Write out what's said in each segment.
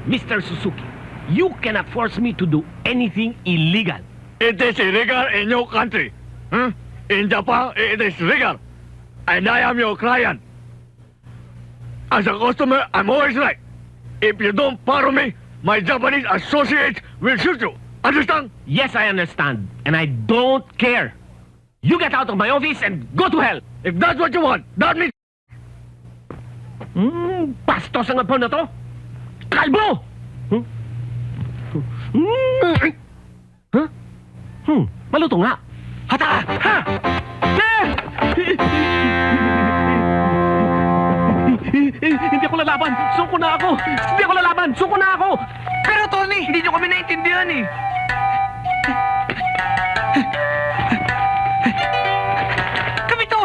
Mr. Suzuki, you cannot force me to do anything illegal. It is illegal in your country. In Japan, it is legal. And I am your client. As a customer, I'm always right. If you don't follow me, my Japanese associates will shoot you. Understand? Yes, I understand, and I don't care. You get out of my office and go to hell. If that's what you want, that means... Bastos ang apon na to. Kalbo! Maluto nga. Hata! Ha! Hindi ako lalaban. Suko na ako. Hindi ako lalaban. Suko na ako. Pero Tony, hindi nyo kami naintindihan eh. Kami to!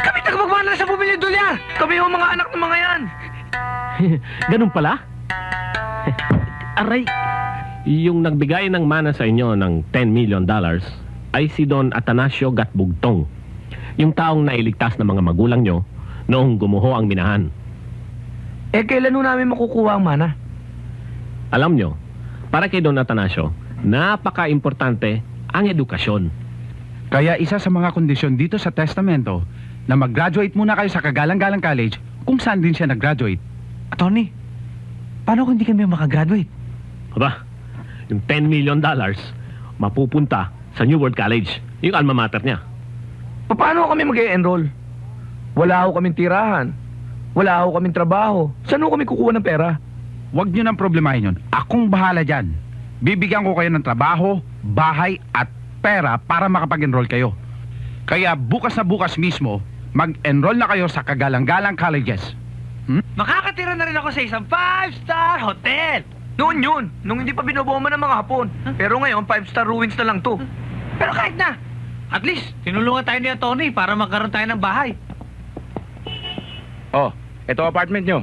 Kami tagapagmana sa bumili ng dolyar! Kami yung mga anak ng mga yan! Ganun pala? Aray, yung nagbigay ng mana sa inyo ng $10 million ay si Don Atanasio Gatbugtong, yung taong nailigtas ng mga magulang nyo noong gumuho ang minahan. Eh, kailan nun namin makukuha ang mana? Alam nyo, para kay Don Atanasio, napaka-importante ang edukasyon. Kaya isa sa mga kondisyon dito sa testamento na mag-graduate muna kayo sa Kagalang-Galang College kung saan din siya nag-graduate. Tony, paano kung hindi kami makagraduate? Aba, yung $10 million mapupunta sa New World College, yung alma mater niya. Paano kami mag-e-enroll? Wala ako kaming tirahan. Wala ako kaming trabaho. Saan ako kami kukuha ng pera? Huwag nyo nang problemahin yun. Akong bahala dyan. Bibigyan ko kayo ng trabaho, bahay at pera para makapag-enroll kayo. Kaya bukas na bukas mismo, mag-enroll na kayo sa Kagalang-Galang Colleges. Makakatira na rin ako sa isang 5-star hotel. Noon yun, nung hindi pa binoboma ng mga Hapon. Pero ngayon, 5-star ruins na lang to. Pero kahit na, at least, tinulungan tayo ni Tony para magkaroon tayo ng bahay. Oh, ito apartment nyo.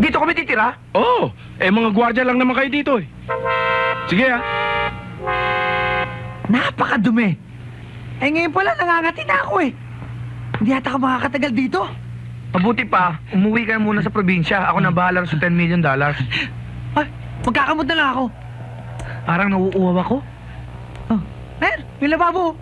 Dito kami titira? Oh, mga gwardiya lang naman kayo dito eh. Sige Napakadumi. Eh ngayon pala, nangangati na ako eh. Hindi yata ka makakatagal dito. Mabuti pa, umuwi ka muna sa probinsya. Ako na bahala sa $10 million. Ay, magkakamot na lang ako. Parang nauuwaw ako. Oh, Mer, may lababo.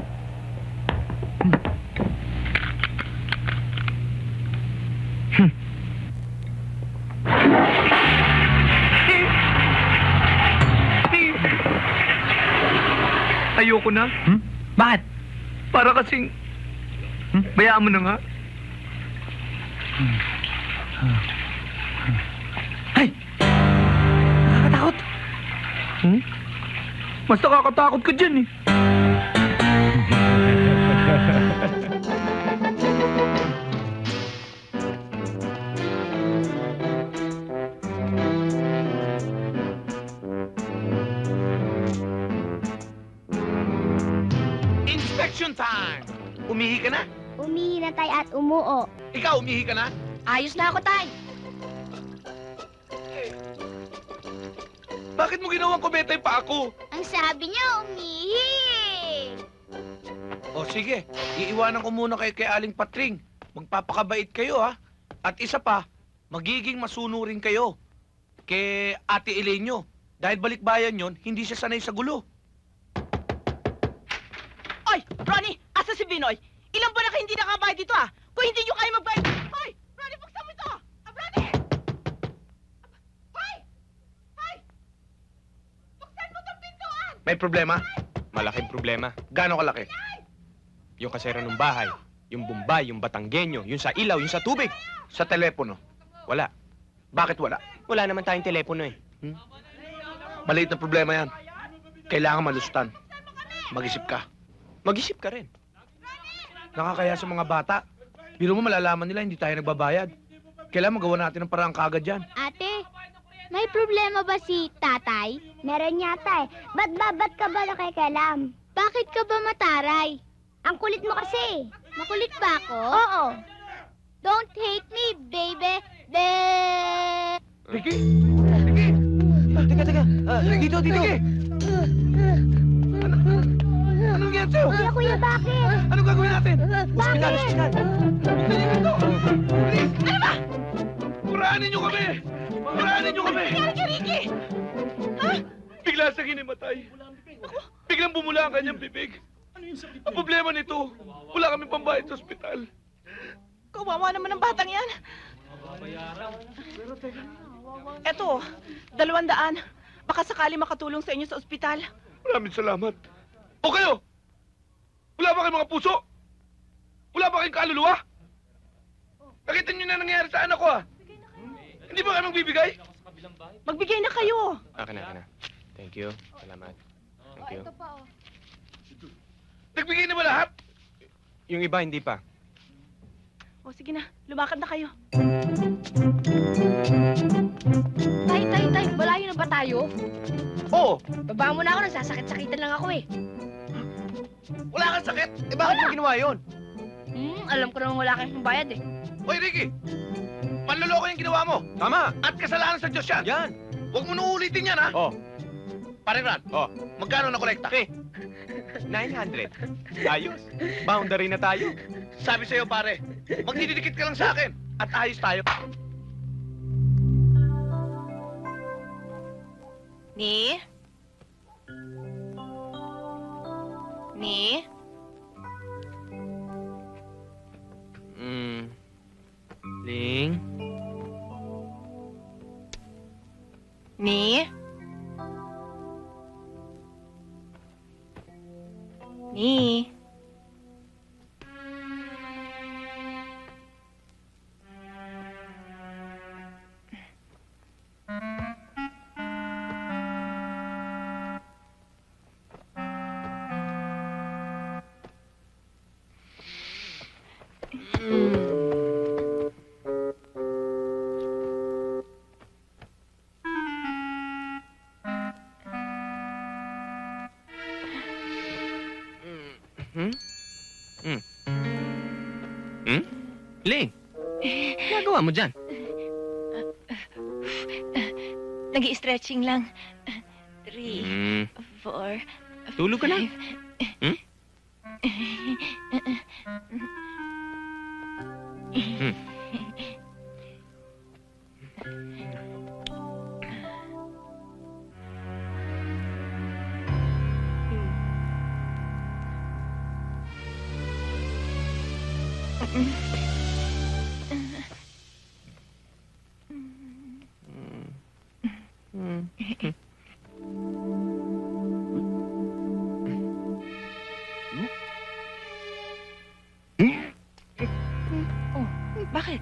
Ayoko na. Bakit? Para kasing... Bayaan mo na nga. Ay! Nakakatakot. Mas nakakatakot ka dyan eh. Inspection time! Umihi ka na? Umihi na tay at umuo. Ikaw, umihi ka na? Ayos na ako tay. Bakit mo ginawang kometa yung pa ako? Ang sabi niya umihi. O sige, iiwanan ko muna kayo kay Aling Patring. Magpapakabait kayo ha. At isa pa, magiging masunurin kayo kay Ate Elenyo. Dahil balikbayan yon, hindi siya sanay sa gulo. Oy, Ronnie! Asa si Binoy? Ilang buwan na kayo hindi nakabayad dito ah! Kung hindi nyo kayo magbayad... Hoy! Ronnie, buksan mo ito! Ronnie! Hoy! Hoy! Buksan mo itong pintuan! May problema? Malaking problema. Gano'ng kalaki? Yung kasero ng bahay, yung Bombay, yung Batanggenyo, yung sa ilaw, yung sa tubig. Sa telepono. Wala. Bakit wala? Wala naman tayong telepono eh. Maliit na problema yan. Kailangan malustan. Mag-isip ka. Mag-isip ka rin. Nakakaya sa mga bata. Biro mo malalaman nila hindi tayo nagbabayad. Kailangan magawa natin ng parang kagad yan. Ate, may problema ba si tatay? Meron yata eh. Ba't ka ba nakikialam? Bakit ka ba mataray? Ang kulit mo kasi. Makulit ba ako? Oo. Don't hate me, baby. Ricky! Teka. Dito. Ricky! nangyari sa'yo? Kuya, bakit? Anong gagawin natin? Bakit? Dali dito! Bilis! Ano ba? Purahanin niyo kami! Purahanin niyo kami! Nangyari kay Ricky! Bigla sa hinimatay. Biglang bumula ang kanyang bibig. Ang problema nito, wala kami pambayad sa ospital. Kawawa naman ang batang yan. Eto, 200. Baka sakali makatulong sa inyo sa ospital. Maraming salamat. O kayo? Wala ba kayong mga puso? Wala ba kayong kaluluwa? Nakita niyo na nangyari sa anak ko ah. Hindi ba kayo magbibigay? Magbigay na kayo. Akin na. Thank you. Salamat. Thank you. Nagbigay na ba lahat? Yung iba, hindi pa. O sige na, lumakad na kayo. Tay, malayo na ba tayo? Oo. Baba mo na ako, nagsasakit-sakitan lang ako eh. Wala kang sakit. Eh bakit mo ginawa yun? Alam ko namang wala kang pambayad eh. Hoy Ricky! Panloloko yung ginawa mo. Tama! At kasalanan sa Diyos yan. Yan! Huwag mo na uulitin yan ha. Oh, Pare Brad, oh. magkano na kolekta? 900. Ayos. Boundary na tayo. Sabi sa'yo pare, magdidikit ka lang sa akin. At ayos tayo. Ni? Ni? Ling? Ni? Ni? Ling? Ginagawa mo dyan? Nag-i-stretching lang. 3, 4, Tulog ka na? 5. Oh, bakit?